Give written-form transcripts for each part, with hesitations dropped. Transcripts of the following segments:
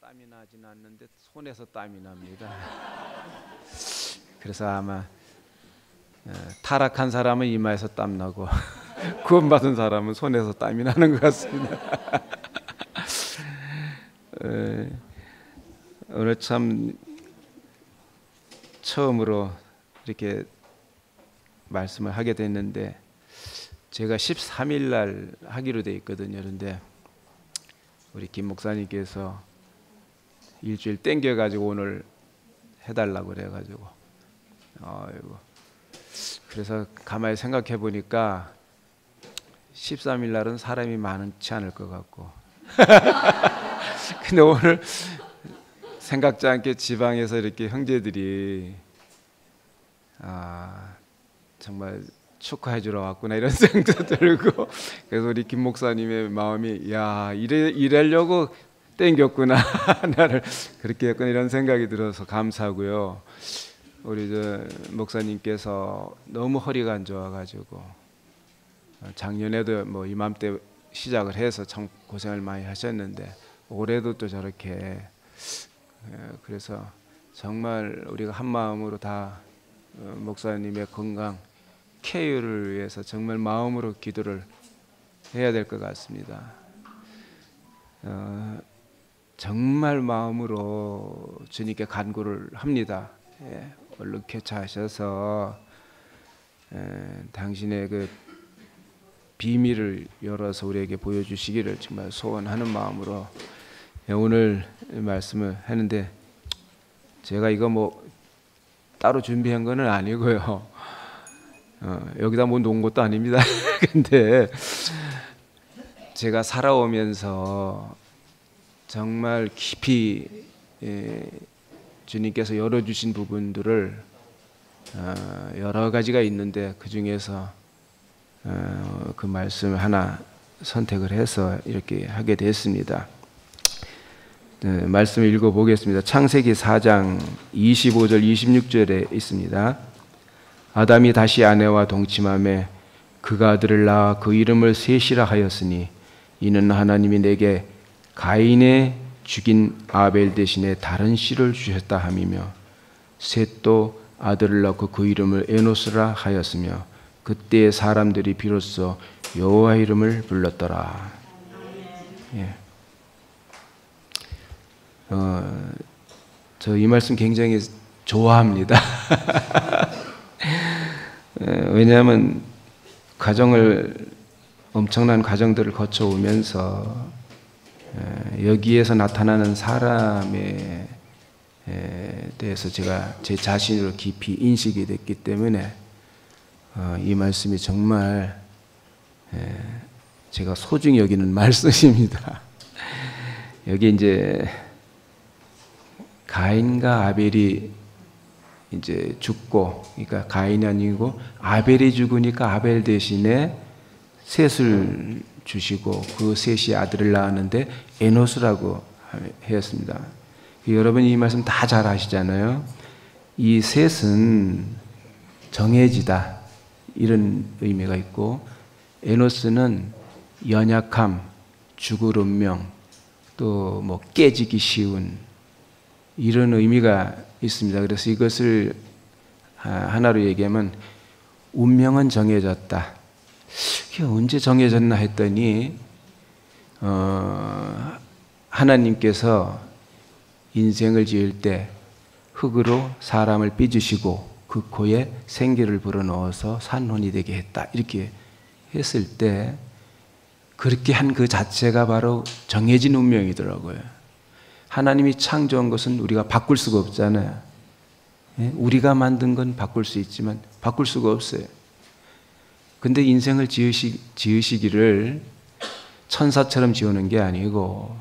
땀이 나진 않는데 손에서 땀이 납니다. 그래서 아마 타락한 사람은 이마에서 땀 나고 구원받은 사람은 손에서 땀이 나는 것 같습니다. 오늘 참 처음으로 이렇게 말씀을 하게 됐는데 제가 13일 날 하기로 돼 있거든요. 그런데 우리 김 목사님께서 일주일 땡겨가지고 오늘 해달라고 그래가지고 그래서 가만히 생각해 보니까 13일 날은 사람이 많지 않을 것 같고 근데 오늘 생각지 않게 지방에서 이렇게 형제들이 정말 축하해 주러 왔구나 이런 생각도 들고 그래서 우리 김 목사님의 마음이 야 이래려고 땡겼구나 나를 그렇게 했구나 이런 생각이 들어서 감사하고요. 우리 목사님께서 너무 허리가 안 좋아가지고 작년에도 뭐 이맘때 시작을 해서 참 고생을 많이 하셨는데 올해도 또 저렇게 그래서 정말 우리가 한 마음으로 다 목사님의 건강 케어를 위해서 정말 마음으로 기도를 해야 될 것 같습니다. 정말 마음으로 주님께 간구를 합니다. 얼른 쾌차하셔서 당신의 그 비밀을 열어서 우리에게 보여주시기를 정말 소원하는 마음으로 오늘 말씀을 하는데 제가 이거 뭐 따로 준비한 거는 아니고요. 여기다 뭐 놓은 것도 아닙니다. 근데 제가 살아오면서 정말 깊이 주님께서 열어주신 부분들을 여러 가지가 있는데 그 중에서 그 말씀을 하나 선택을 해서 이렇게 하게 됐습니다. 말씀을 읽어보겠습니다. 창세기 4장 25절 26절에 있습니다. 아담이 다시 아내와 동침하며 그가 아들을 낳아 그 이름을 셋이라 하였으니 이는 하나님이 내게 가인의 죽인 아벨 대신에 다른 씨를 주셨다 함이며 셋도 아들을 낳고 그 이름을 에노스라 하였으며 그때 사람들이 비로소 여호와 이름을 불렀더라. 예. 저 이 말씀 굉장히 좋아합니다. 왜냐하면 엄청난 과정들을 거쳐오면서 여기에서 나타나는 사람에 대해서 제가 제 자신으로 깊이 인식이 됐기 때문에 이 말씀이 정말 제가 소중히 여기는 말씀입니다. 여기 이제 가인과 아벨이 이제 죽고, 그러니까 가인이 아니고 아벨이 죽으니까 아벨 대신에 셋을 주시고 그 셋이 아들을 낳았는데 에노스라고 하였습니다. 여러분이 이 말씀 다 잘 아시잖아요. 이 셋은 정해지다 이런 의미가 있고 에노스는 연약함, 죽을 운명, 또 뭐 깨지기 쉬운 이런 의미가 있습니다. 그래서 이것을 하나로 얘기하면 운명은 정해졌다. 이게 언제 정해졌나 했더니 하나님께서 인생을 지을 때 흙으로 사람을 빚으시고 그 코에 생기를 불어넣어서 산혼이 되게 했다. 이렇게 했을 때 그렇게 한 그 자체가 바로 정해진 운명이더라고요. 하나님이 창조한 것은 우리가 바꿀 수가 없잖아요. 우리가 만든 건 바꿀 수 있지만 바꿀 수가 없어요. 근데 인생을 지으시기를 천사처럼 지우는 게 아니고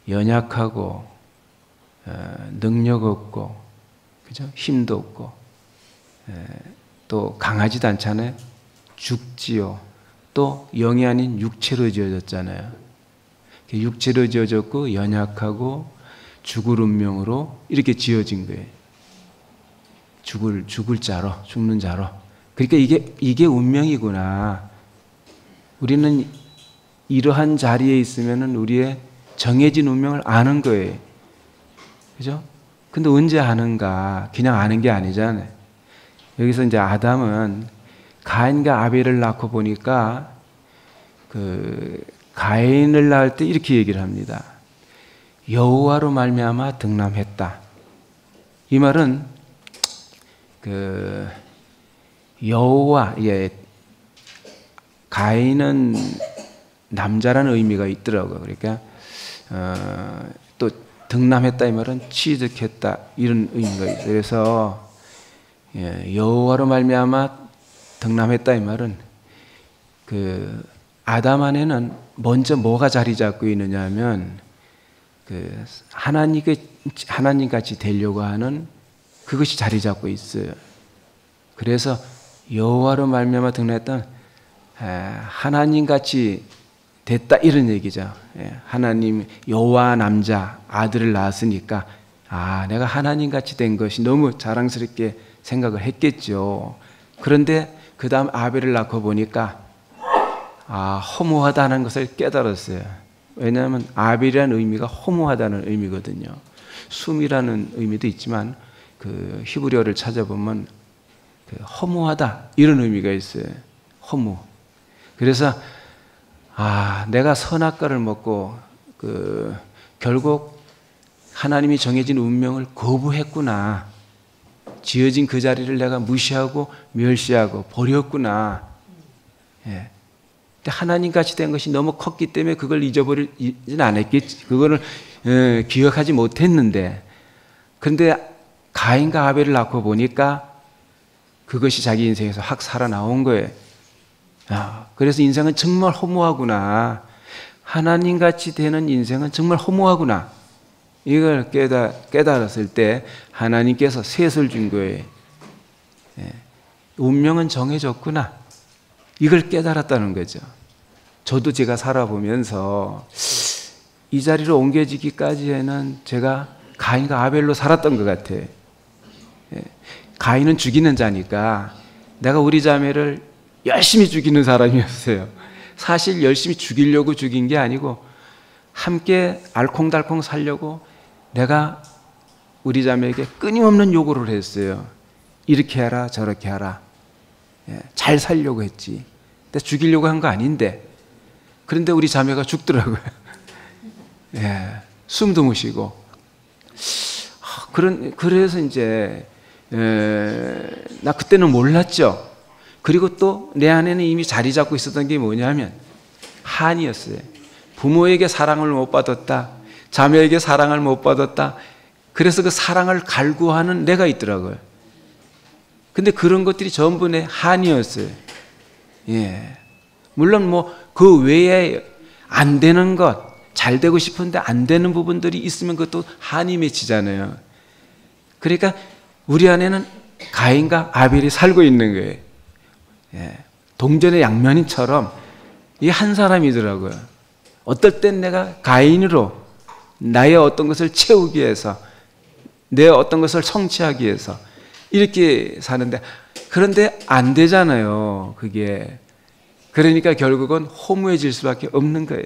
연약하고 능력 없고 그죠? 힘도 없고 또 강하지도 않잖아요. 죽지요. 또 영이 아닌 육체로 지어졌잖아요. 육체로 지어졌고 연약하고 죽을 운명으로 이렇게 지어진 거예요. 죽을 자로, 죽는 자로. 그러니까 이게 운명이구나. 우리는 이러한 자리에 있으면은 우리의 정해진 운명을 아는 거예요. 그죠? 근데 언제 아는가? 그냥 아는 게 아니잖아요. 여기서 이제 아담은 가인과 아벨을 낳고 보니까 그 가인을 낳을 때 이렇게 얘기를 합니다. 여호와로 말미암아 등남했다. 이 말은 그 여호와, 가인은 남자라는 의미가 있더라고요. 그러니까 또 등남했다 이 말은 취득했다 이런 의미가 있어요. 그래서 여호와로 말미암아 등남했다 이 말은 그 아담 안에는 먼저 뭐가 자리 잡고 있느냐면 그 하나님 같이 되려고 하는 그것이 자리 잡고 있어요. 그래서 여호와로 말미암아 등남했다 하나님 같이 됐다 이런 얘기죠. 하나님 여호와 남자 아들을 낳았으니까 내가 하나님 같이 된 것이 너무 자랑스럽게 생각을 했겠죠. 그런데 그 다음 아벨을 낳고 보니까 허무하다는 것을 깨달았어요. 왜냐하면 아벨이라는 의미가 허무하다는 의미거든요. 숨이라는 의미도 있지만 그 히브리어를 찾아보면 그 허무하다 이런 의미가 있어요. 허무. 그래서 내가 선악과를 먹고 결국 하나님이 정해진 운명을 거부했구나. 지어진 그 자리를 내가 무시하고 멸시하고 버렸구나. 근데 하나님 같이 된 것이 너무 컸기 때문에 그걸 잊어버리진 않았겠지. 그거를 기억하지 못했는데, 그런데 가인과 아벨을 낳고 보니까 그것이 자기 인생에서 확 살아나온 거예요. 그래서 인생은 정말 허무하구나. 하나님 같이 되는 인생은 정말 허무하구나. 이걸 깨달았을 때 하나님께서 셋을 준 거예요. 운명은 정해졌구나. 이걸 깨달았다는 거죠. 저도 제가 살아보면서 이 자리로 옮겨지기까지에는 제가 가인과 아벨로 살았던 것 같아요. 가인은 죽이는 자니까 내가 우리 자매를 열심히 죽이는 사람이었어요. 사실 열심히 죽이려고 죽인 게 아니고 함께 알콩달콩 살려고 내가 우리 자매에게 끊임없는 요구를 했어요. 이렇게 하라 저렇게 하라. 잘 살려고 했지. 근데 죽이려고 한 거 아닌데. 그런데 우리 자매가 죽더라고요. 숨도 못 쉬고. 그래서 이제 나 그때는 몰랐죠. 그리고 또 내 안에는 이미 자리 잡고 있었던 게 뭐냐면 한이었어요. 부모에게 사랑을 못 받았다. 자매에게 사랑을 못 받았다. 그래서 그 사랑을 갈구하는 내가 있더라고요. 근데 그런 것들이 전부 내 한이었어요. 물론 그 외에 안 되는 것, 잘 되고 싶은데 안 되는 부분들이 있으면 그것도 한이 맺히잖아요. 그러니까 우리 안에는 가인과 아벨이 살고 있는 거예요. 동전의 양면인처럼 이 한 사람이더라고요. 어떨 땐 내가 가인으로 나의 어떤 것을 채우기 위해서, 내 어떤 것을 성취하기 위해서 이렇게 사는데, 그런데 안 되잖아요, 그게. 그러니까 결국은 허무해질 수밖에 없는 거예요.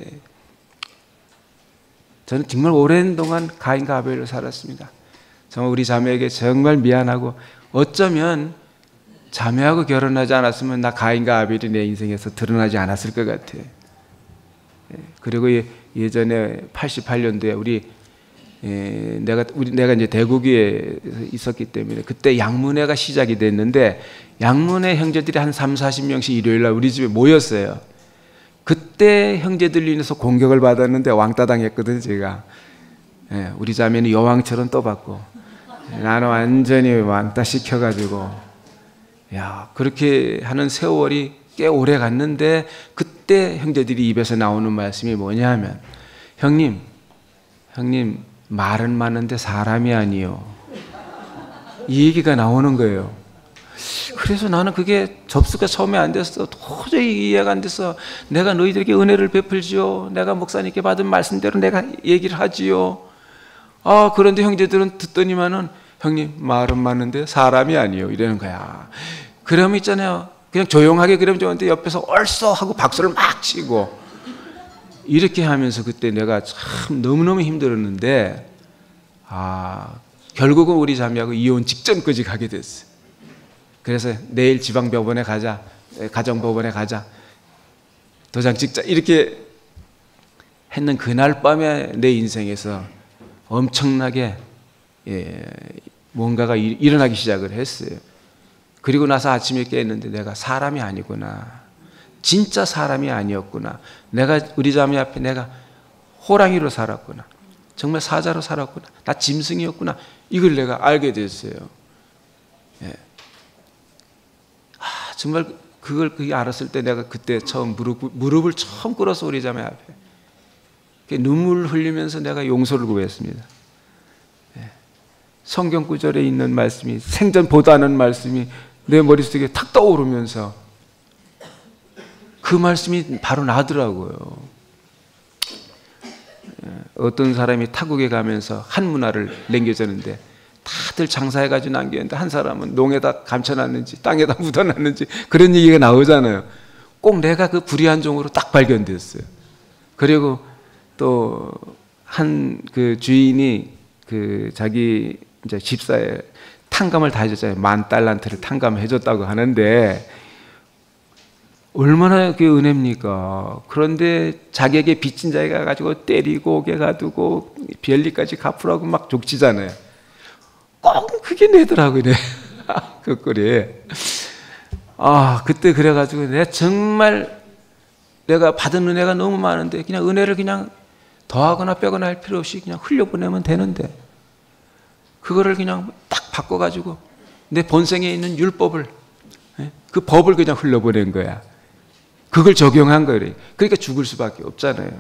저는 정말 오랜 동안 가인과 아벨로 살았습니다. 정말 우리 자매에게 정말 미안하고, 어쩌면 자매하고 결혼하지 않았으면 나 가인과 아벨이 내 인생에서 드러나지 않았을 것 같아요. 그리고 예전에 88년도에 내가 이제 대구에 있었기 때문에 그때 양문회가 시작이 됐는데, 양문회 형제들이 한 30-40명씩 일요일 날 우리 집에 모였어요. 그때 형제들로 인해서 공격을 받았는데 왕따 당했거든요, 제가. 우리 자매는 여왕처럼 떠받고 나는 완전히 왕따 시켜가지고, 그렇게 하는 세월이 꽤 오래 갔는데, 그때 형제들이 입에서 나오는 말씀이 뭐냐 하면, 형님 말은 많은데 사람이 아니요, 이 얘기가 나오는 거예요. 그래서 나는 그게 접수가 처음에 안 됐어. 도저히 이해가 안 됐어. 내가 너희들에게 은혜를 베풀지요, 내가 목사님께 받은 말씀대로 내가 얘기를 하지요. 그런데 형제들은 듣더니만은, 형님 말은 많은데 사람이 아니요, 이러는 거야. 그러면 있잖아요, 그냥 조용하게 그러면 좋은데 옆에서 얼쏘 하고 박수를 막 치고 이렇게 하면서, 그때 내가 참 너무너무 힘들었는데, 결국은 우리 자매하고 이혼 직전까지 가게 됐어요. 그래서 내일 지방법원에 가자, 가정법원에 가자, 도장 찍자 이렇게 했는 그날 밤에 내 인생에서 엄청나게 뭔가가 일어나기 시작을 했어요. 그리고 나서 아침에 깼는데 내가 사람이 아니구나, 진짜 사람이 아니었구나, 내가 우리 자매 앞에 내가 호랑이로 살았구나, 정말 사자로 살았구나, 나 짐승이었구나, 이걸 내가 알게 됐어요. 정말 그게 알았을 때 내가 그때 처음 무릎을 처음 꿇어서 우리 자매 앞에 눈물을 흘리면서 내가 용서를 구했습니다. 성경 구절에 있는 말씀이, 생전보다는 말씀이 내 머릿속에 탁 떠오르면서 그 말씀이 바로 나더라고요. 어떤 사람이 타국에 가면서 한 문화를 남겨줬는데 다들 장사해가지고 남겼는데 한 사람은 농에다 감춰놨는지 땅에다 묻어놨는지 그런 얘기가 나오잖아요. 꼭 내가 그 불의한 종으로 딱 발견됐어요. 그리고 또 한 그 주인이 그 자기 이제 집사에 탕감을 다 해줬잖아요. $10,000를 탕감해줬다고 하는데 얼마나 그게 은혜입니까? 그런데 자기에게 빚진 자가 가지고 때리고 오게 가두고 별리까지 갚으라고 막 족치잖아요. 꼭 그게 내더라고요. 그 꼴이. 그때 그래가지고 내가 정말 내가 받은 은혜가 너무 많은데 그냥 은혜를 그냥 더하거나 빼거나 할 필요 없이 그냥 흘려보내면 되는데 그거를 그냥 딱 바꿔가지고 내 본성에 있는 율법을, 그 법을 그냥 흘려보낸 거야. 그걸 적용한 거예요. 그러니까 죽을 수밖에 없잖아요.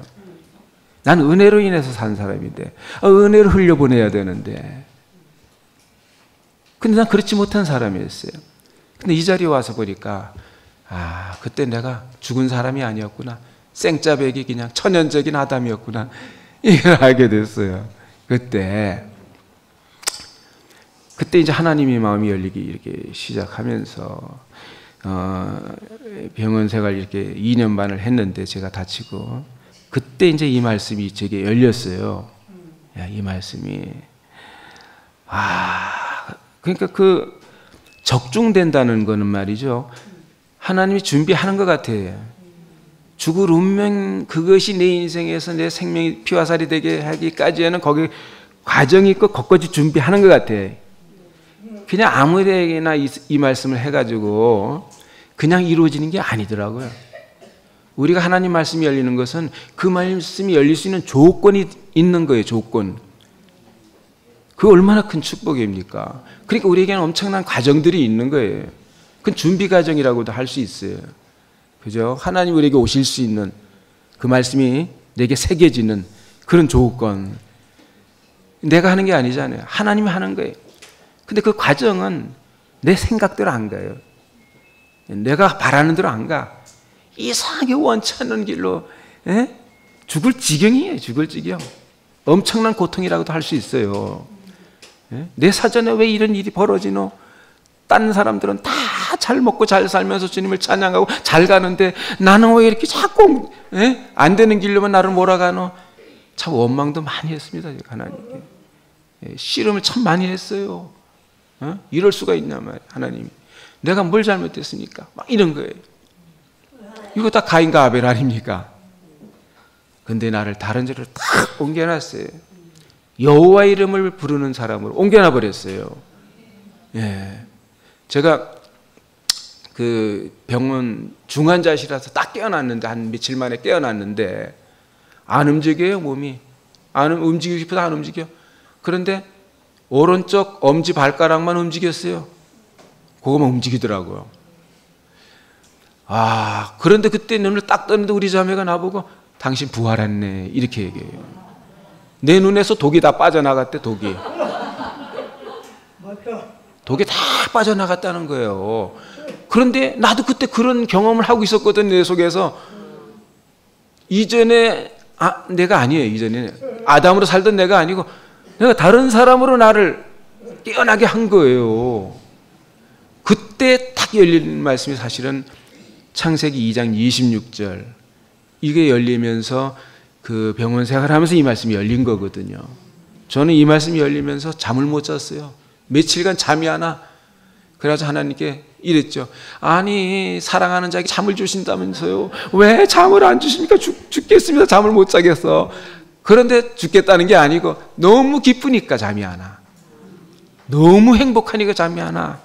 난 은혜로 인해서 산 사람인데 은혜를 흘려보내야 되는데, 근데 난 그렇지 못한 사람이었어요. 근데 이 자리에 와서 보니까 그때 내가 죽은 사람이 아니었구나, 생짜배기 그냥 천연적인 아담이었구나, 이걸 알게 됐어요. 그때 이제 하나님의 마음이 열리기 이렇게 시작하면서 병원 생활 이렇게 2년 반을 했는데 제가 다치고, 그때 이제 이 말씀이 제게 열렸어요. 이 말씀이 그러니까 그 적중된다는 거는 말이죠, 하나님이 준비하는 것 같아요. 죽을 운명, 그것이 내 인생에서 내 생명이 피와 살이 되게 하기까지에는 거기 과정이 있고 거기까지 준비하는 것 같아요. 그냥 아무데나 이 말씀을 해가지고 그냥 이루어지는 게 아니더라고요. 우리가 하나님 말씀이 열리는 것은 그 말씀이 열릴 수 있는 조건이 있는 거예요. 조건. 그 얼마나 큰 축복입니까? 그러니까 우리에게는 엄청난 과정들이 있는 거예요. 그건 준비 과정이라고도 할 수 있어요. 그죠? 하나님 우리에게 오실 수 있는 그 말씀이 내게 새겨지는 그런 조건. 내가 하는 게 아니잖아요. 하나님이 하는 거예요. 근데 그 과정은 내 생각대로 안 가요. 내가 바라는 대로 안 가. 이상하게 원치 않는 길로 죽을 지경이에요. 죽을 지경. 엄청난 고통이라고도 할 수 있어요. 내 사전에 왜 이런 일이 벌어지노? 다른 사람들은 다 잘 먹고 잘 살면서 주님을 찬양하고 잘 가는데 나는 왜 이렇게 자꾸 안 되는 길로만 나를 몰아가노? 참 원망도 많이 했습니다. 하나님께. 씨름을 참 많이 했어요. 이럴 수가 있냐 말이야. 하나님이 내가 뭘 잘못했습니까? 막 이런 거예요. 이거 다 가인과 아벨 아닙니까? 근데 나를 다른 데로 탁 옮겨놨어요. 여호와 이름을 부르는 사람으로 옮겨놔 버렸어요. 제가 그 병원 중환자실에서 딱 깨어났는데, 한 며칠 만에 깨어났는데 안 움직여요. 몸이 움직이고 싶어도 안 움직여. 그런데 오른쪽 엄지 발가락만 움직였어요. 그거만 움직이더라고요. 그런데 그때 눈을 딱 떴는데 우리 자매가 나보고 당신 부활했네 이렇게 얘기해요. 내 눈에서 독이 다 빠져나갔대. 독이 다 빠져나갔다는 거예요. 그런데 나도 그때 그런 경험을 하고 있었거든. 내 속에서. 이전에 내가 아니에요. 이전에 아담으로 살던 내가 아니고 내가 다른 사람으로 나를 깨어나게 한 거예요. 그때 딱 열린 말씀이 사실은 창세기 2장 26절 이게 열리면서 그 병원 생활하면서 이 말씀이 열린 거거든요. 저는 이 말씀이 열리면서 잠을 못 잤어요. 며칠간 잠이 안 와. 그래가지고 하나님께 이랬죠. 아니 사랑하는 자에게 잠을 주신다면서요. 왜 잠을 안 주십니까? 죽겠습니다. 잠을 못 자겠어. 그런데 죽겠다는 게 아니고 너무 기쁘니까 잠이 안 와. 너무 행복하니까 잠이 안 와.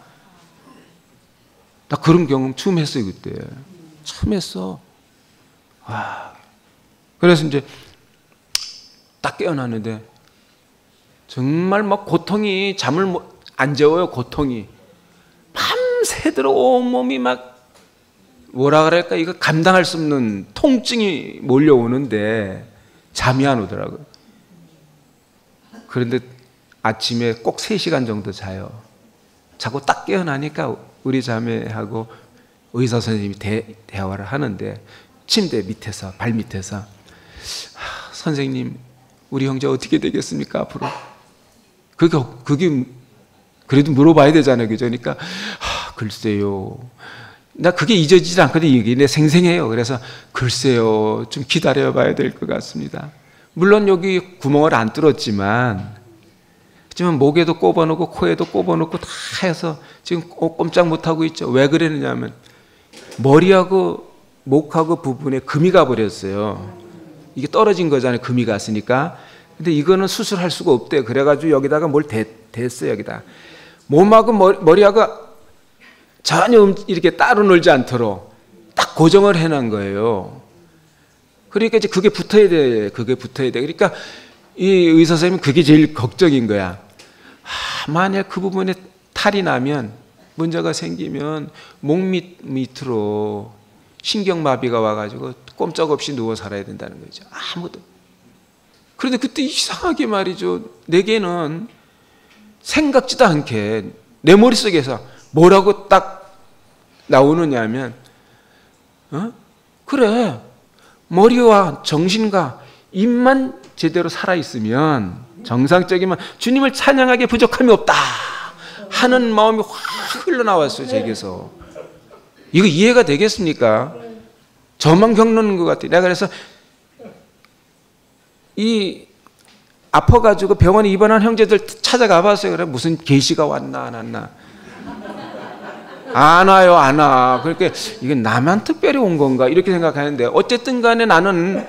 나 그런 경험 처음 했어요. 그때 처음 했어. 와. 그래서 이제 딱 깨어났는데 정말 막 고통이 잠을 안 재워요. 고통이 밤새도록 온몸이 막 뭐라 그럴까 이거 감당할 수 없는 통증이 몰려오는데 잠이 안 오더라고요. 그런데 아침에 꼭 3시간 정도 자요. 자고 딱 깨어나니까 우리 자매하고 의사 선생님이 대화를 하는데 침대 밑에서 발 밑에서 선생님 우리 형제 어떻게 되겠습니까 앞으로? 그게 그래도 물어봐야 되잖아요. 그러니까 글쎄요. 나 그게 잊어지지 않거든요. 이게 내 생생해요. 그래서 글쎄요. 좀 기다려 봐야 될 것 같습니다. 물론 여기 구멍을 안 뚫었지만 하지만 목에도 꼽아놓고 코에도 꼽아놓고 다 해서 지금 꼼짝 못하고 있죠. 왜 그랬느냐면 머리하고 목하고 부분에 금이 가버렸어요. 이게 떨어진 거잖아요. 금이 갔으니까. 근데 이거는 수술할 수가 없대요. 그래가지고 여기다가 뭘 댔어요. 여기다. 몸하고 머리하고 전혀 이렇게 따로 놀지 않도록 딱 고정을 해놓은 거예요. 그러니까 이제 그게 붙어야 돼. 그게 붙어야 돼. 그러니까 이 의사 선생님은 그게 제일 걱정인 거야. 만약 그 부분에 탈이 나면 문제가 생기면 목 밑으로 신경마비가 와가지고 꼼짝없이 누워 살아야 된다는 거죠. 아무도. 그런데 그때 이상하게 말이죠. 내게는 생각지도 않게 내 머릿속에서 뭐라고 딱 나오느냐 하면 그래 머리와 정신과 입만 제대로 살아있으면 정상적이면 주님을 찬양하기에 부족함이 없다 하는 마음이 확 흘러나왔어요. 제게서. 이거 이해가 되겠습니까? 저만 겪는 것 같아요. 내가 그래서 이 아파가지고 병원에 입원한 형제들 찾아가 봤어요. 그래 무슨 계시가 왔나 안 왔나. 안 와요, 안 와. 그러니까 이게 나만 특별히 온 건가 이렇게 생각하는데 어쨌든 간에 나는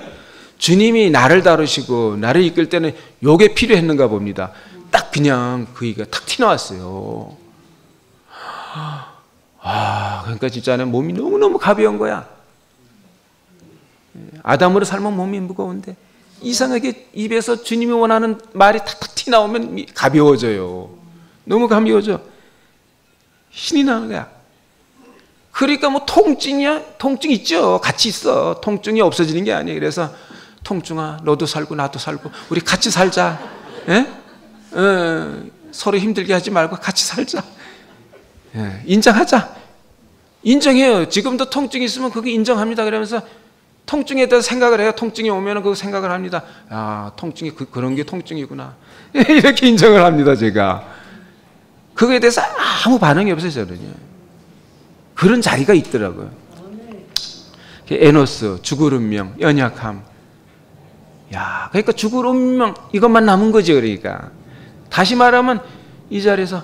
주님이 나를 다루시고 나를 이끌 때는 요게 필요했는가 봅니다. 딱 그냥 그이가 탁 튀어나왔어요. 그러니까 진짜 내 몸이 너무너무 가벼운 거야. 아담으로 살면 몸이 무거운데 이상하게 입에서 주님이 원하는 말이 탁탁 튀어나오면 가벼워져요. 너무 가벼워져. 신이 나는 거야. 그러니까 뭐 통증이야? 통증 있죠. 같이 있어. 통증이 없어지는 게 아니에요. 그래서 통증아 너도 살고 나도 살고 우리 같이 살자. 서로 힘들게 하지 말고 같이 살자. 인정하자. 인정해요. 지금도 통증이 있으면 그게 인정합니다. 그러면서 통증에 대해서 생각을 해요. 통증이 오면 그 생각을 합니다. 통증이 그런 게 통증이구나. 이렇게 인정을 합니다. 제가. 그거에 대해서 아무 반응이 없어요. 저는요. 그런 자리가 있더라고요. 에노스, 죽을 운명, 연약함. 그러니까 죽을 운명 이것만 남은 거죠. 그러니까 다시 말하면 이 자리에서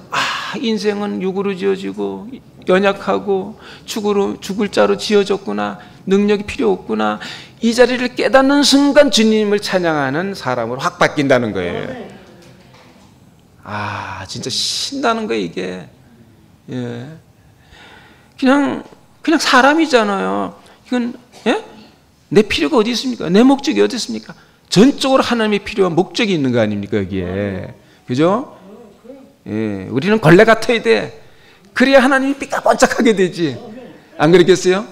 인생은 육으로 지어지고 연약하고 죽을 자로 지어졌구나. 능력이 필요 없구나. 이 자리를 깨닫는 순간 주님을 찬양하는 사람으로 확 바뀐다는 거예요. 진짜 신나는 거예요 이게. 그냥 사람이잖아요. 이건 내 필요가 어디 있습니까? 내 목적이 어디 있습니까? 전적으로 하나님의 필요한 목적이 있는 거 아닙니까 여기에. 그죠? 우리는 걸레 같아야 돼. 그래야 하나님이 삐까번쩍하게 되지. 안 그렇겠어요?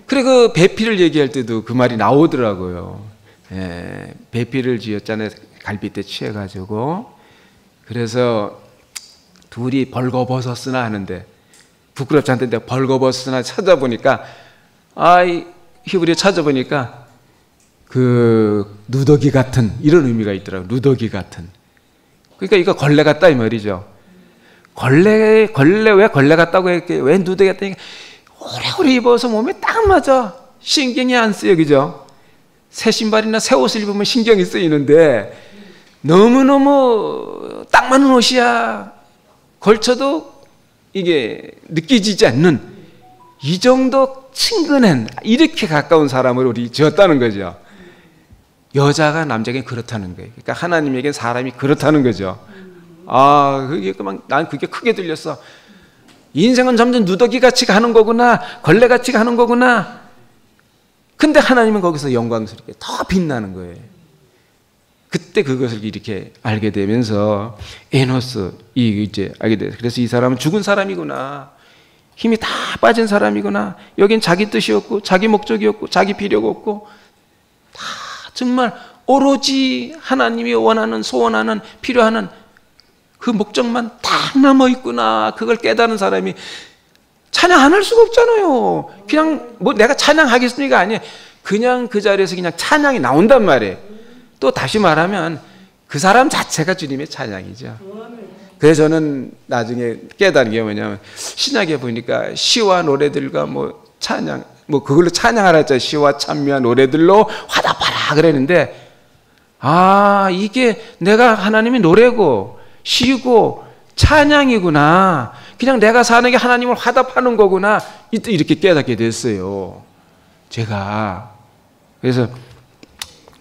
그래 그 배필을 얘기할 때도 그 말이 나오더라고요. 배필을 지었잖아요. 갈빗대 취해가지고. 그래서 둘이 벌거벗었으나 하는데 부끄럽지 않던데 벌거벗었으나 찾아보니까 히브리어 찾아보니까 그 누더기 같은 이런 의미가 있더라고요. 누더기 같은. 그러니까 이거 걸레 같다 이 말이죠. 걸레 왜 걸레 같다고 했게? 왜 누더기 같다니까 오래오래 입어서 몸에 딱 맞아. 신경이 안 쓰여. 그죠? 새 신발이나 새 옷을 입으면 신경이 쓰이는데 너무너무 딱 맞는 옷이야. 걸쳐도 이게 느껴지지 않는 이 정도 친근한 이렇게 가까운 사람을 우리 지었다는 거죠. 여자가 남자에게 그렇다는 거예요. 그러니까 하나님에게 사람이 그렇다는 거죠. 그게 난 그게 크게 들렸어. 인생은 점점 누더기같이 가는 거구나, 걸레같이 가는 거구나. 근데 하나님은 거기서 영광스럽게 더 빛나는 거예요. 그때 그것을 이렇게 알게 되면서 에노스 이제 알게 돼요. 그래서 이 사람은 죽은 사람이구나. 힘이 다 빠진 사람이구나. 여긴 자기 뜻이 없고 자기 목적이 없고 자기 필요가 없고 다 정말 오로지 하나님이 원하는 소원하는 필요하는 그 목적만 딱 남아 있구나. 그걸 깨달은 사람이 찬양 안 할 수가 없잖아요. 그냥 뭐 내가 찬양하겠습니까? 아니에요. 그냥 그 자리에서 그냥 찬양이 나온단 말이에요. 또 다시 말하면 그 사람 자체가 주님의 찬양이죠. 그래서 저는 나중에 깨달은 게 뭐냐면 신약에 보니까 시와 노래들과 뭐 찬양 뭐 그걸로 찬양하라 했잖아요. 시와 찬미와 노래들로 화답하라 그랬는데 이게 내가 하나님의 노래고 시고 찬양이구나. 그냥 내가 사는 게 하나님을 화답하는 거구나. 이렇게 깨닫게 됐어요. 제가 그래서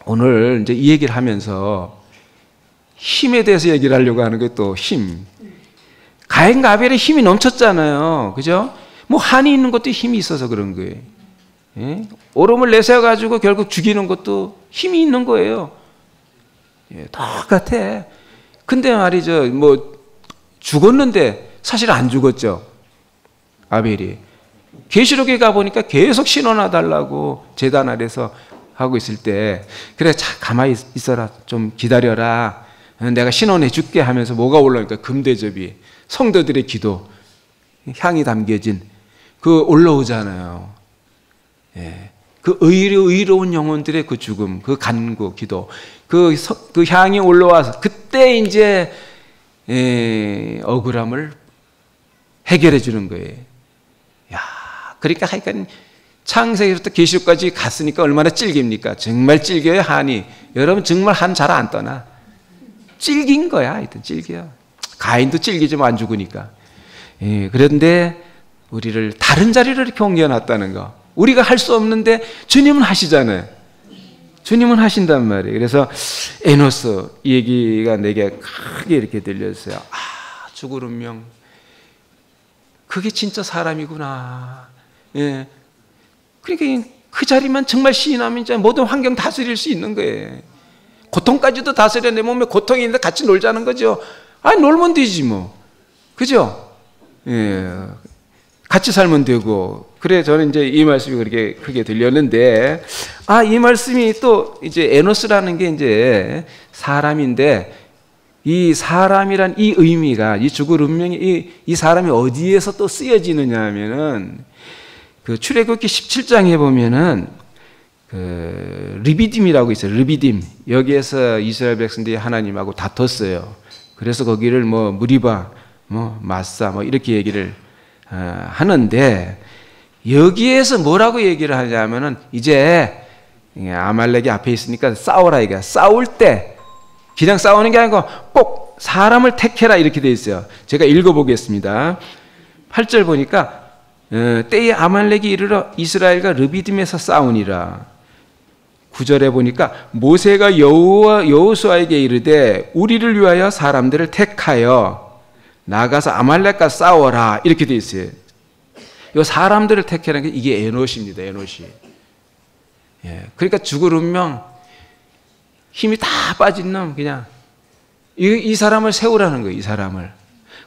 오늘 이제 이 얘기를 하면서 힘에 대해서 얘기를 하려고 하는 게 또 힘. 가인과 아벨의 힘이 넘쳤잖아요. 그죠? 뭐 한이 있는 것도 힘이 있어서 그런 거예요. 예? 오름을 내세워가지고 결국 죽이는 것도 힘이 있는 거예요. 예, 똑같아. 근데 말이죠. 뭐 죽었는데 사실 안 죽었죠. 아벨이. 계시록에 가보니까 계속 신원해 달라고 제단 아래서 하고 있을 때 그래 가만히 있어라 좀 기다려라 내가 신원해 줄게 하면서 뭐가 올라오니까 금대접이 성도들의 기도 향이 담겨진 그 올라오잖아요. 예. 그 의로운 영혼들의 그 죽음 그 간구 기도 그 향이 올라와서 그때 이제 억울함을 해결해 주는 거예요. 야, 그러니까 하여간 창세기부터 계시록까지 갔으니까 얼마나 찔깁니까? 정말 찔겨요, 한이. 여러분 정말 한 잘 안 떠나. 찔긴 거야, 하여튼 찔겨. 가인도 찔기지만 안 죽으니까. 예, 그런데 우리를 다른 자리로 이렇게 옮겨놨다는 거. 우리가 할 수 없는데 주님은 하시잖아요. 주님은 하신단 말이에요. 그래서 에노스 이 얘기가 내게 크게 이렇게 들렸어요. 죽을 운명. 그게 진짜 사람이구나. 예. 그러니까 그 자리만 정말 시인하면 이제 모든 환경 다스릴 수 있는 거예요. 고통까지도 다스려 내 몸에 고통이 있는데 같이 놀자는 거죠. 놀면 되지 뭐. 그죠? 예. 같이 살면 되고. 그래 저는 이제 이 말씀이 그렇게 크게 들렸는데 이 말씀이 또 이제 에노스라는 게 이제 사람인데 이 사람이란 이 의미가 이 죽을 운명이 이 사람이 어디에서 또 쓰여지느냐 하면은 그 출애굽기 17장에 보면은 그 르비딤이라고 있어요. 르비딤. 여기에서 이스라엘 백성들이 하나님하고 다퉜어요. 그래서 거기를 뭐 무리바, 뭐 마사, 뭐 이렇게 얘기를 하는데 여기에서 뭐라고 얘기를 하냐면은 이제 아말렉이 앞에 있으니까 싸워라 이게. 싸울 때 그냥 싸우는 게 아니고 꼭 사람을 택해라 이렇게 돼 있어요. 제가 읽어보겠습니다. 8절 보니까 때에 아말렉이 이르러 이스라엘과 르비딤에서 싸우니라. 9절에 보니까 모세가 여호수아에게 이르되 우리를 위하여 사람들을 택하여 나가서 아말렉과 싸워라 이렇게 돼 있어요. 이 사람들을 택하라는 게 이게 에노시입니다. 에노시. 예, 그러니까 죽을 운명 힘이 다 빠진 놈 그냥 이 사람을 세우라는 거예요. 이 사람을.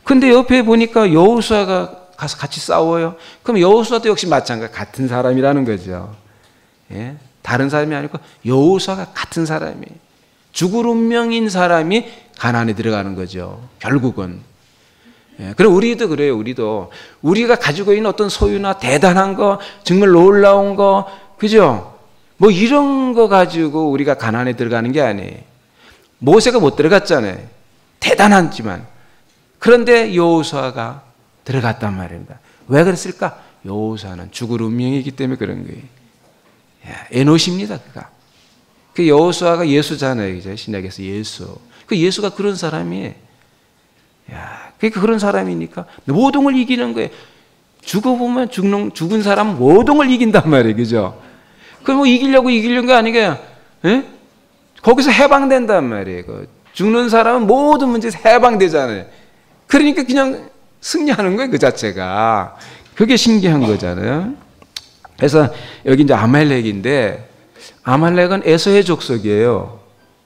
근데 옆에 보니까 여호수아가 가서 같이 싸워요. 그럼 여호수아도 역시 마찬가지 같은 사람이라는 거죠. 예? 다른 사람이 아니고 여호수아가 같은 사람이에요. 죽을 운명인 사람이 가나안에 들어가는 거죠. 결국은. 예, 그럼 우리도 그래요. 우리가 가지고 있는 어떤 소유나 대단한 거, 정말 놀라운 거, 그죠? 뭐 이런 거 가지고 우리가 가나안에 들어가는 게 아니에요. 모세가 못 들어갔잖아요. 대단하지만. 그런데 여호수아가 들어갔단 말입니다. 왜 그랬을까? 여호수아는 죽을 운명이기 때문에 그런 거예요. 에노시입니다, 그가. 그 여호수아가 예수잖아요, 이제 신약에서 예수. 그 예수가 그런 사람이에요. 야, 그러니까 그런 사람이니까 모든 걸 이기는 거예요. 죽어보면 죽은 사람은 모든 걸 이긴단 말이에요, 그죠? 그럼 뭐 이기려는 거 아니게요? 예? 거기서 해방된단 말이에요. 그 죽는 사람은 모든 문제에서 해방되잖아요. 그러니까 그냥 승리하는 거예요, 그 자체가. 그게 신기한 거잖아요. 그래서 여기 이제 아말렉인데, 아말렉은 에서의 족속이에요.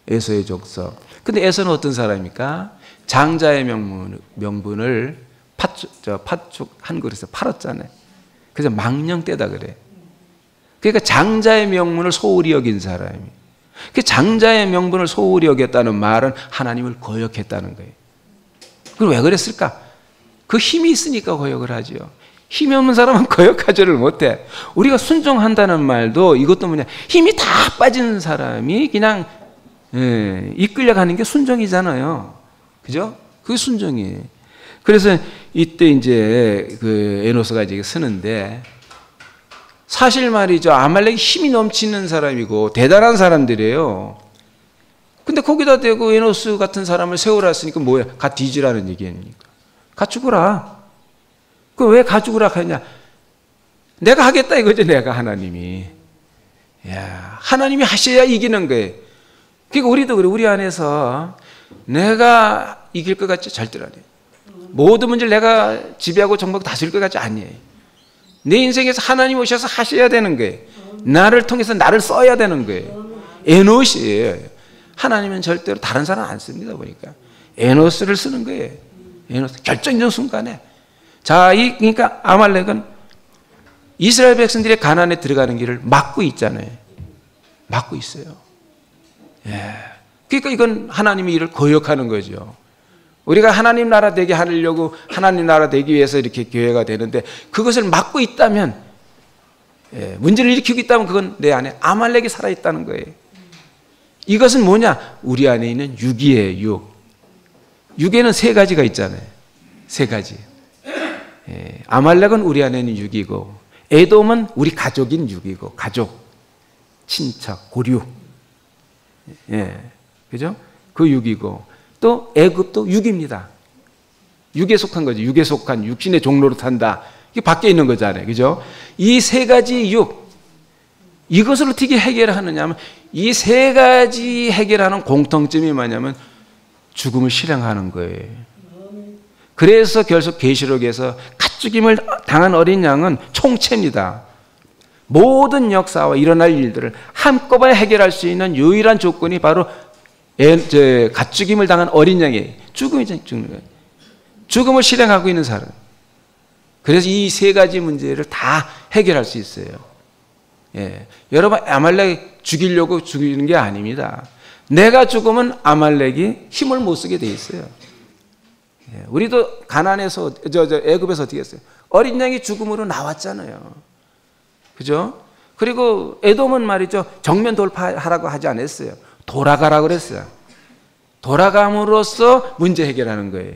에서의 족속. 근데 에서는 어떤 사람입니까? 장자의 명분을 팥죽 한 그릇에 팔았잖아요. 그래서 망령떼다 그래. 그러니까 장자의 명분을 소홀히 여긴 사람이에요. 그 장자의 명분을 소홀히 여겼다는 말은 하나님을 거역했다는 거예요. 그럼 왜 그랬을까? 그 힘이 있으니까 거역을 하죠. 힘이 없는 사람은 거역하지를 못해. 우리가 순종한다는 말도 이것도 뭐냐, 힘이 다 빠진 사람이 그냥 이끌려가는 게 순종이잖아요. 그죠? 그게 순종이에요. 그래서 이때 이제 그 에노스가 이제 쓰는데, 사실 말이죠, 아말렉이 힘이 넘치는 사람이고 대단한 사람들이에요. 근데 거기다 대고 에노스 같은 사람을 세우라 했으니까 뭐야? 가 뒤지라는 얘기입니까? 가 죽어라. 그 왜 가 죽으라 하냐? 내가 하겠다 이거죠, 내가. 하나님이. 야, 하나님이 하셔야 이기는 거예요. 그러니까 우리도 그래. 우리 안에서 내가 이길 것 같지? 절대로 아니에요. 모든 문제를 내가 지배하고 정복하고 다스릴 것 같지? 아니에요. 내 인생에서 하나님 오셔서 하셔야 되는 거예요. 나를 통해서 나를 써야 되는 거예요. 에노스예요. 하나님은 절대로 다른 사람 안 씁니다, 보니까. 에노스를 쓰는 거예요. 에노스. 결정적 순간에. 자, 그러니까 아말렉은 이스라엘 백성들의 가나안에 들어가는 길을 막고 있잖아요. 막고 있어요. 예. 그러니까 이건 하나님의 일을 거역하는 거죠. 우리가 하나님 나라 되게 하려고, 하나님 나라 되기 위해서 이렇게 교회가 되는데, 그것을 막고 있다면, 문제를 일으키고 있다면 그건 내 안에 아말렉이 살아있다는 거예요. 이것은 뭐냐? 우리 안에 있는 육이에요, 육. 육에는 세 가지가 있잖아요. 세 가지. 아말렉은 우리 안에 있는 육이고, 에돔은 우리 가족인 육이고, 가족, 친척, 고류. 그죠? 그 육이고, 또 애굽도 육입니다. 육에 속한 거죠. 육에 속한 육신의 종로로 탄다. 이게 밖에 있는 거잖아요. 그죠? 이 세 가지 육, 이것을 어떻게 해결하느냐 하면, 이 세 가지 해결하는 공통점이 뭐냐면 죽음을 실행하는 거예요. 그래서 결국 계시록에서 가축임을 당한 어린 양은 총체입니다. 모든 역사와 일어날 일들을 한꺼번에 해결할 수 있는 유일한 조건이 바로 가축임을 당한 어린 양이 죽는 거예요. 죽음을 실행하고 있는 사람. 그래서 이 세 가지 문제를 다 해결할 수 있어요. 여러분, 아말렉 죽이려고 죽이는 게 아닙니다. 내가 죽으면 아말렉이 힘을 못 쓰게 돼 있어요. 우리도 가나안에서 애굽에서 어떻게 했어요? 어린 양이 죽음으로 나왔잖아요. 그죠? 그리고 에돔은 말이죠, 정면 돌파하라고 하지 않았어요. 돌아가라고 그랬어요. 돌아감으로써 문제 해결하는 거예요.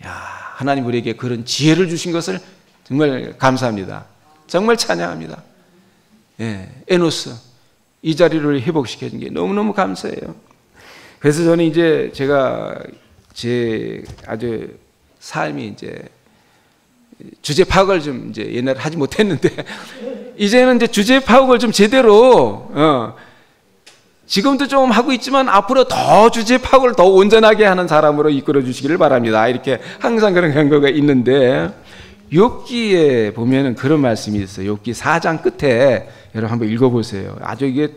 야, 하나님 우리에게 그런 지혜를 주신 것을 정말 감사합니다. 정말 찬양합니다. 에노스 이 자리를 회복시켜 준 게 너무너무 감사해요. 그래서 저는 이제 제가 제 아주 삶이 이제 주제 파악을 좀 이제 옛날에 하지 못했는데 이제는 이제 주제 파악을 좀 제대로 지금도 좀 하고 있지만 앞으로 더 주제 파악을 더 온전하게 하는 사람으로 이끌어 주시기를 바랍니다. 이렇게 항상 그런 경고가 있는데, 욥기에 보면은 그런 말씀이 있어요. 욥기 4장 끝에 여러분 한번 읽어보세요. 아주 이게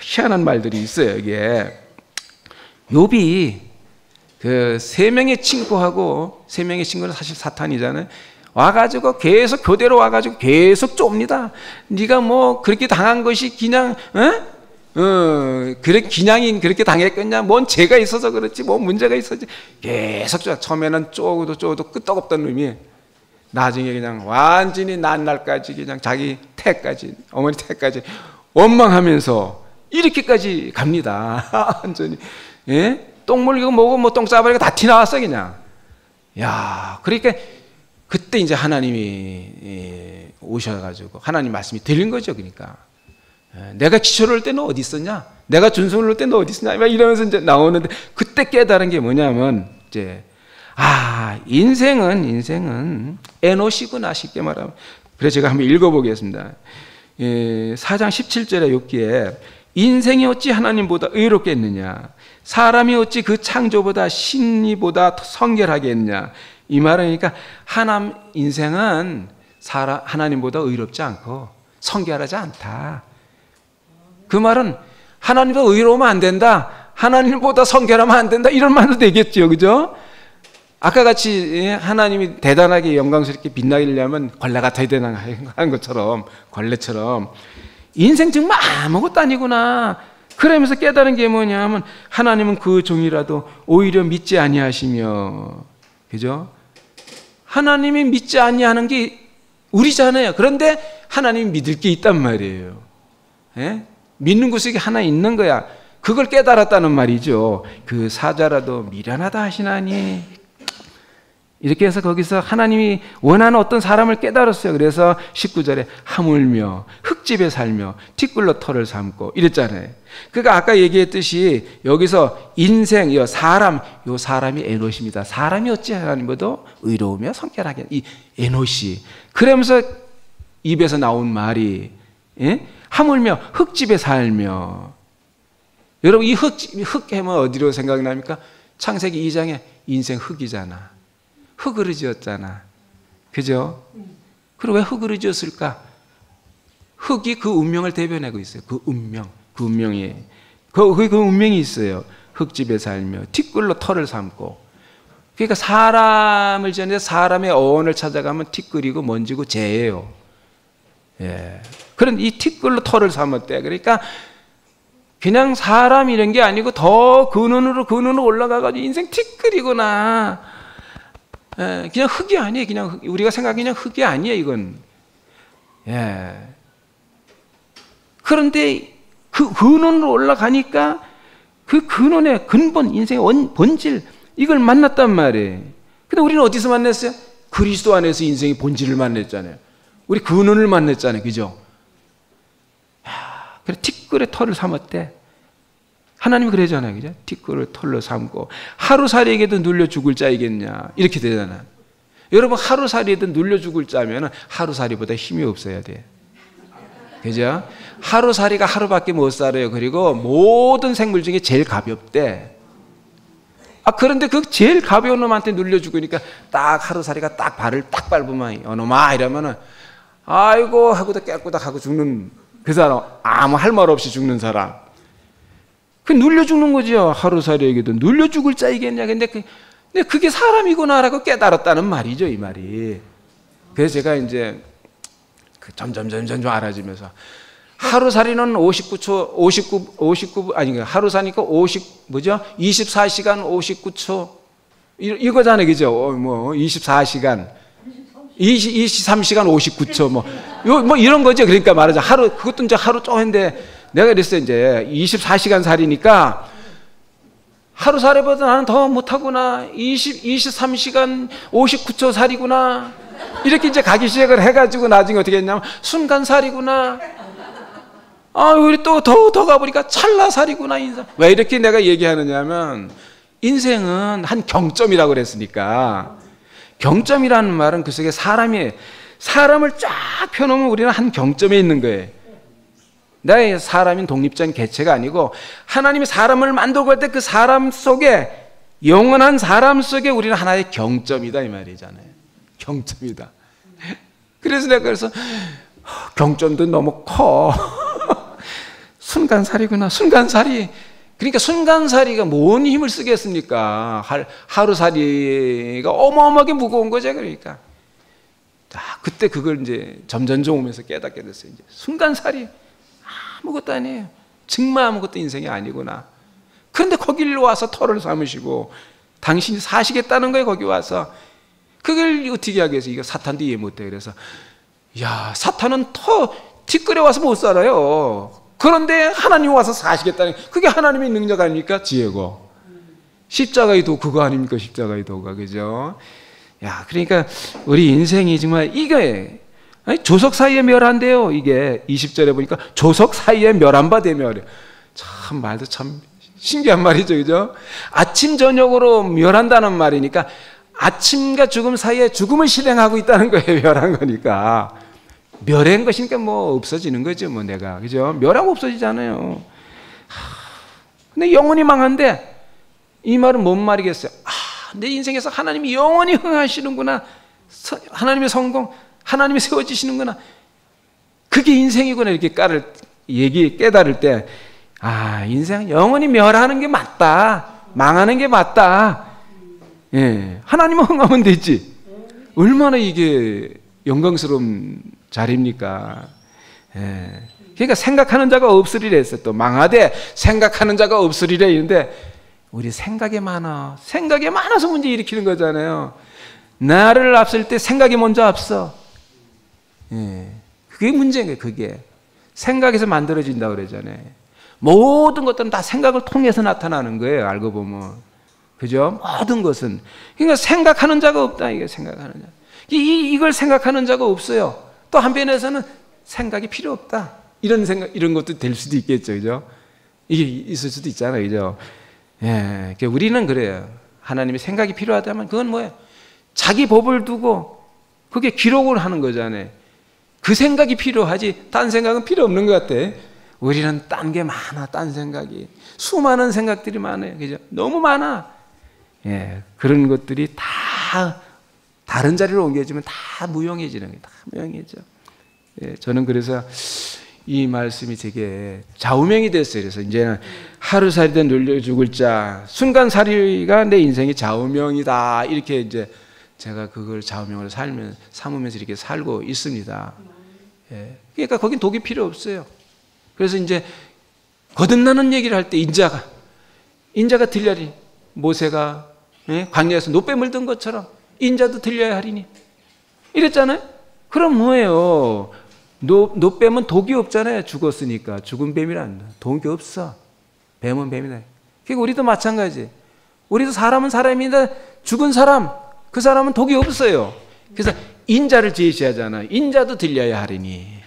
희한한 말들이 있어요. 이게 욥이 그 세 명의 친구하고, 세 명의 친구는 사실 사탄이잖아요. 와가지고 계속 교대로 와가지고 계속 좁니다. 네가 뭐 그렇게 당한 것이 그냥 그래 기냥이 그렇게 당했겠냐? 뭔 죄가 있어서 그렇지? 뭔 문제가 있었지? 계속 처음에는 쪼도 끄떡없던 놈이 나중에 그냥 완전히 난날까지 그냥 자기 태까지, 어머니 태까지 원망하면서 이렇게까지 갑니다. 완전히 똥 물리고 뭐고 뭐 똥 싸버리고 다 티 나왔어 그냥. 야, 그러니까 그때 이제 하나님이 오셔가지고 하나님 말씀이 들린 거죠. 그러니까 내가 기초를 올 때는 어디 있었냐? 내가 준성을 올 때는 어디 있었냐? 이러면서 이제 나오는데, 그때 깨달은 게 뭐냐면, 이제, 인생은 에노시구나, 쉽게 말하면. 그래서 제가 한번 읽어보겠습니다. 4장 17절에 여기에, 인생이 어찌 하나님보다 의롭겠느냐? 사람이 어찌 그 창조보다 신이보다 성결하겠냐? 이 말은 그러니까, 인생은 하나님보다 의롭지 않고 성결하지 않다. 그 말은 하나님보다 의로우면 안 된다, 하나님보다 성결하면 안 된다, 이런 말도 되겠죠, 그죠? 아까 같이 하나님이 대단하게 영광스럽게 빛나려면 걸레 같아야 되나 하는 것처럼, 걸레처럼 인생 정말 아무것도 아니구나. 그러면서 깨달은 게 뭐냐면, 하나님은 그 종이라도 오히려 믿지 아니하시며, 그죠? 하나님이 믿지 아니하는 게 우리잖아요. 그런데 하나님이 믿을 게 있단 말이에요. 예? 믿는 구석이 하나 있는 거야. 그걸 깨달았다는 말이죠. 그 사자라도 미련하다 하시나니. 이렇게 해서 거기서 하나님이 원하는 어떤 사람을 깨달았어요. 그래서 19절에 하물며 흙집에 살며 티끌로 털을 삼고 이랬잖아요. 그러니까 아까 얘기했듯이 여기서 인생, 요 사람이 에노시입니다. 사람이 어찌 하나님보다 의로우며 성결하게, 이 에노시. 그러면서 입에서 나온 말이, 하물며 흙집에 살며. 여러분, 이 흙 하면 어디로 생각납니까? 창세기 2장에 인생 흙이잖아. 흙으로 지었잖아. 그죠? 그리고 왜 흙으로 지었을까? 흙이 그 운명을 대변하고 있어요. 그 운명이. 그 운명이 있어요. 흙집에 살며 티끌로 털을 삼고. 그러니까 사람을 지었는데 사람의 어원을 찾아가면 티끌이고 먼지고 재예요. 예. 그런 이 티끌로 털을 삼았대. 그러니까 그냥 사람 이런 게 아니고 더 근원으로 올라가가지고 인생 티끌이구나. 예. 그냥 흙이 아니에요. 그냥 우리가 생각하기엔 그냥 흙이 아니에요, 이건. 예. 그런데 그 근원으로 올라가니까 그 근원의 근본, 인생의 본질, 이걸 만났단 말이에요. 근데 우리는 어디서 만났어요? 그리스도 안에서 인생의 본질을 만났잖아요. 우리 근원을 만났잖아요. 그죠? 그래, 티끌의 털을 삼았대. 하나님이 그러잖아요. 그죠? 티끌을 털로 삼고, 하루살이에게도 눌려 죽을 자이겠냐. 이렇게 되잖아요. 여러분, 하루살이에도 눌려 죽을 자면 하루살이보다 힘이 없어야 돼. 그죠? 하루살이가 하루밖에 못 살아요. 그리고 모든 생물 중에 제일 가볍대. 그런데 그 제일 가벼운 놈한테 눌려 죽으니까 딱 하루살이가 딱 발을 딱 밟으면 어놈아 이러면은 아이고 하고도 깨꾸닥 하고 죽는 그 사람, 아무 할 말 없이 죽는 사람. 그 눌려 죽는 거죠. 하루살이에게도 눌려 죽을 자이겠냐. 근데 그게 사람이구나라고 깨달았다는 말이죠, 이 말이. 그래서 제가 이제 점점 알아지면서 하루살이는 24시간 59초 이거잖아요, 그죠? 뭐 24시간 23시간 59초 뭐 이런 거죠. 그러니까 말하자 그것도 이제 하루 쪼인데 내가 그랬어요. 이제 24시간 살이니까 하루살이보다 나는 더 못하구나. 23시간 59초 살이구나. 이렇게 이제 가기 시작을 해가지고 나중에 어떻게 했냐면 순간살이구나. 우리 또 더 가보니까 찰나살이구나. 인생. 왜 이렇게 내가 얘기하느냐면 인생은 한 경점이라고 그랬으니까. 경점이라는 말은 그 속에 사람을 쫙 펴놓으면 우리는 한 경점에 있는 거예요. 나의 사람인 독립적인 개체가 아니고 하나님이 사람을 만들고 할 때 그 사람 속에, 영원한 사람 속에 우리는 하나의 경점이다 이 말이잖아요. 경점이다. 그래서 내가 경점도 너무 커. 순간살이구나. 순간살이. 그러니까 순간살이가 뭔 힘을 쓰겠습니까? 하루살이가 어마어마하게 무거운 거죠. 그러니까 그때 그걸 이제 점점 오면서 깨닫게 됐어요. 이제 순간살이 아무것도 아니에요. 정말 아무것도 인생이 아니구나. 그런데 거기를 와서 털을 삼으시고 당신이 사시겠다는 거예요. 거기 와서. 그걸 어떻게 하겠어? 이거 사탄도 이해 못해. 그래서 사탄은 티끌에 와서 못 살아요. 그런데 하나님 와서 사시겠다는, 그게 하나님의 능력 아닙니까? 지혜고. 십자가의 도 그거 아닙니까? 십자가의 도가. 그죠? 그러니까 우리 인생이 정말 이거예요. 아니, 조석 사이에 멸한대요. 이게 20절에 보니까 조석 사이에 멸한바 되멸. 참 말도 참 신기한 말이죠, 그죠? 아침 저녁으로 멸한다는 말이니까 아침과 죽음 사이에 죽음을 실행하고 있다는 거예요. 멸한 거니까. 멸한 것이니까 뭐 없어지는 거죠, 뭐 내가, 그죠? 멸하고 없어지잖아요. 근데 영원히 망한데 이 말은 뭔 말이겠어요? 내 인생에서 하나님이 영원히 흥하시는구나. 하나님의 성공, 하나님이 세워지시는구나. 그게 인생이구나. 이렇게 깨달을 때, 인생 영원히 멸하는 게 맞다. 망하는 게 맞다. 예, 하나님은 흥하면 되지. 얼마나 이게 영광스러운 자리입니까? 예. 그러니까 생각하는 자가 없으리라 했어요. 또 망하되 생각하는 자가 없으리라 했는데 우리 생각이 많아. 생각이 많아서 문제 일으키는 거잖아요. 나를 앞설 때 생각이 먼저 앞서. 예. 그게 문제인 거예요. 그게 생각에서 만들어진다고 그러잖아요. 모든 것들은 다 생각을 통해서 나타나는 거예요. 알고 보면, 그죠? 모든 것은. 그러니까 생각하는 자가 없다. 이게 생각하는 자. 이걸 생각하는 자가 없어요. 또 한편에서는 생각이 필요 없다. 이런 생각, 이런 것도 될 수도 있겠죠, 그죠? 이게 있을 수도 있잖아요, 그죠? 예, 우리는 그래요. 하나님의 생각이 필요하다면 그건 뭐예요? 자기 법을 두고 그게 기록을 하는 거잖아요. 그 생각이 필요하지, 딴 생각은 필요 없는 것 같아. 우리는 딴 게 많아, 딴 생각이. 수많은 생각들이 많아요, 그죠? 너무 많아. 예, 그런 것들이 다 다른 자리로 옮겨지면 다 무용해지는 거예요. 다 무용해져. 예, 저는 그래서 이 말씀이 되게 좌우명이 됐어요. 그래서 이제는 하루살이든 놀려 죽을 자, 순간살이가 내 인생의 좌우명이다. 이렇게 이제 제가 그걸 좌우명으로 삼으면서 이렇게 살고 있습니다. 예. 그러니까 거긴 독이 필요 없어요. 그래서 이제 거듭나는 얘기를 할 때 인자가 들려리. 모세가 광야에서 노뱀 물던 것처럼 인자도 들려야 하리니. 이랬잖아요. 그럼 뭐예요? 노뱀은 독이 없잖아요. 죽었으니까. 죽은 뱀이란 독이 없어. 뱀은 뱀이다. 그러니까 우리도 마찬가지. 우리도 사람은 사람인데 죽은 사람, 그 사람은 독이 없어요. 그래서 인자를 제시하잖아. 인자도 들려야 하리니.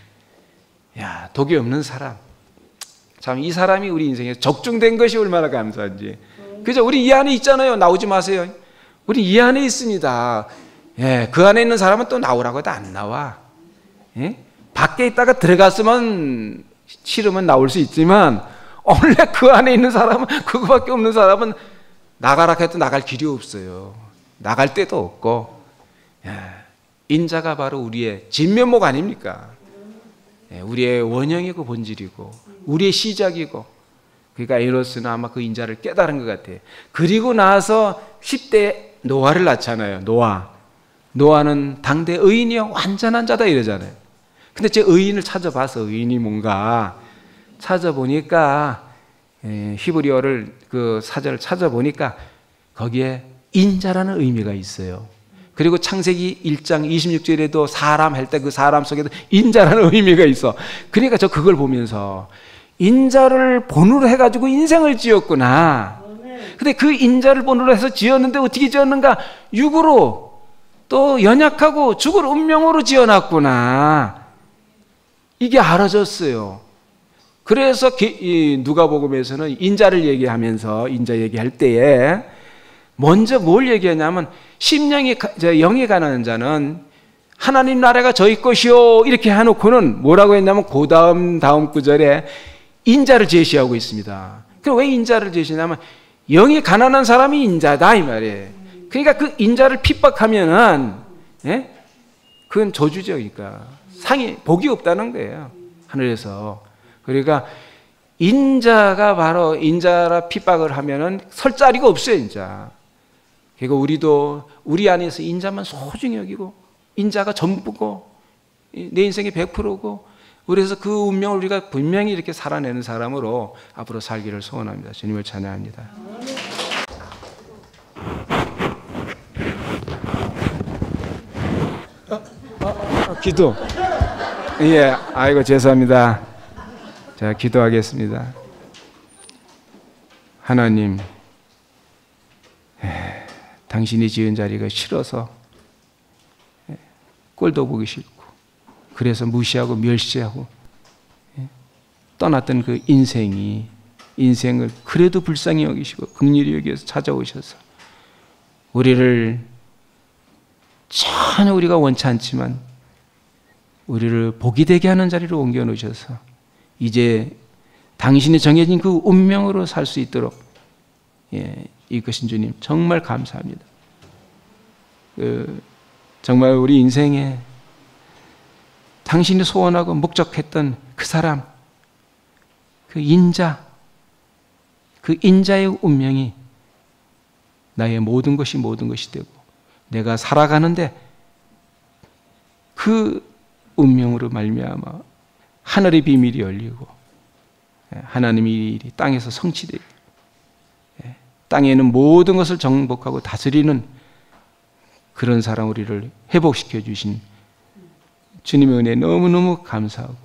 야, 독이 없는 사람. 참, 이 사람이 우리 인생에 적중된 것이 얼마나 감사한지. 그죠? 우리 이 안에 있잖아요. 나오지 마세요. 우리 이 안에 있습니다. 예, 그 안에 있는 사람은 또 나오라고 해도 안 나와. 예? 밖에 있다가 들어갔으면 싫으면 나올 수 있지만 원래 그 안에 있는 사람은, 그거밖에 없는 사람은 나가라 해도 나갈 길이 없어요. 나갈 데도 없고. 예, 인자가 바로 우리의 진면목 아닙니까? 예, 우리의 원형이고 본질이고 우리의 시작이고. 그러니까 에노스는 아마 그 인자를 깨달은 것 같아요. 그리고 나서 10대 노아를 낳잖아요. 노아는 당대 의인이요 완전한 자다 이러잖아요. 근데 제 의인을 찾아봐서 의인이 뭔가 찾아보니까 히브리어를 그 사전을 찾아보니까 거기에 인자라는 의미가 있어요. 그리고 창세기 1장 26절에도 사람 할 때 그 사람 속에도 인자라는 의미가 있어. 그러니까 저 그걸 보면서 인자를 본으로 해가지고 인생을 지었구나. 근데 그 인자를 본으로 해서 지었는데 어떻게 지었는가? 육으로 또 연약하고 죽을 운명으로 지어놨구나. 이게 알아졌어요. 그래서 누가복음에서는 인자를 얘기하면서 인자 얘기할 때에 먼저 뭘 얘기하냐면 심령이 영이 가난한 자는 하나님 나라가 저희 것이요 이렇게 해놓고는 뭐라고 했냐면 그 다음 구절에 인자를 제시하고 있습니다. 그럼 왜 인자를 제시하냐면 영이 가난한 사람이 인자다 이 말이에요. 그러니까 그 인자를 핍박하면은 그건 저주죠. 그러니까 복이 없다는 거예요. 하늘에서. 그러니까 인자가 바로 인자라 핍박을 하면은 설 자리가 없어요. 인자. 그러니까 우리도 우리 안에서 인자만 소중히 여기고 인자가 전부고 내 인생의 100%고 그래서 그 운명을 우리가 분명히 이렇게 살아내는 사람으로 앞으로 살기를 소원합니다. 주님을 찬양합니다. 기도. 예, 아이고 죄송합니다. 자, 기도하겠습니다. 하나님, 당신이 지은 자리가 싫어서 꼴도 보기 싫고 그래서 무시하고 멸시하고 떠났던 그 인생을 그래도 불쌍히 여기시고 긍휼히 여기서 찾아오셔서 우리를 전혀 우리가 원치 않지만 우리를 복이 되게 하는 자리로 옮겨 놓으셔서 이제 당신이 정해진 그 운명으로 살 수 있도록 이끄신 주님 정말 감사합니다. 정말 우리 인생에 당신이 소원하고 목적했던 그 사람, 그 인자의 운명이 나의 모든 것이 되고 내가 살아가는데 그 운명으로 말미암아 하늘의 비밀이 열리고 하나님의 일이 땅에서 성취되고 땅에는 모든 것을 정복하고 다스리는 그런 사람 우리를 회복시켜 주신 주님의 은혜에 너무너무 감사하고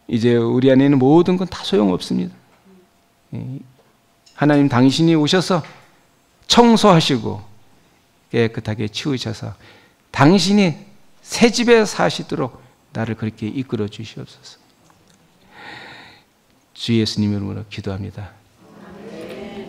이제 우리 안에 있는 모든 건 다 소용없습니다. 하나님 당신이 오셔서 청소하시고 깨끗하게 치우셔서 당신이 새 집에 사시도록 나를 그렇게 이끌어 주시옵소서. 주 예수님 이름으로 기도합니다.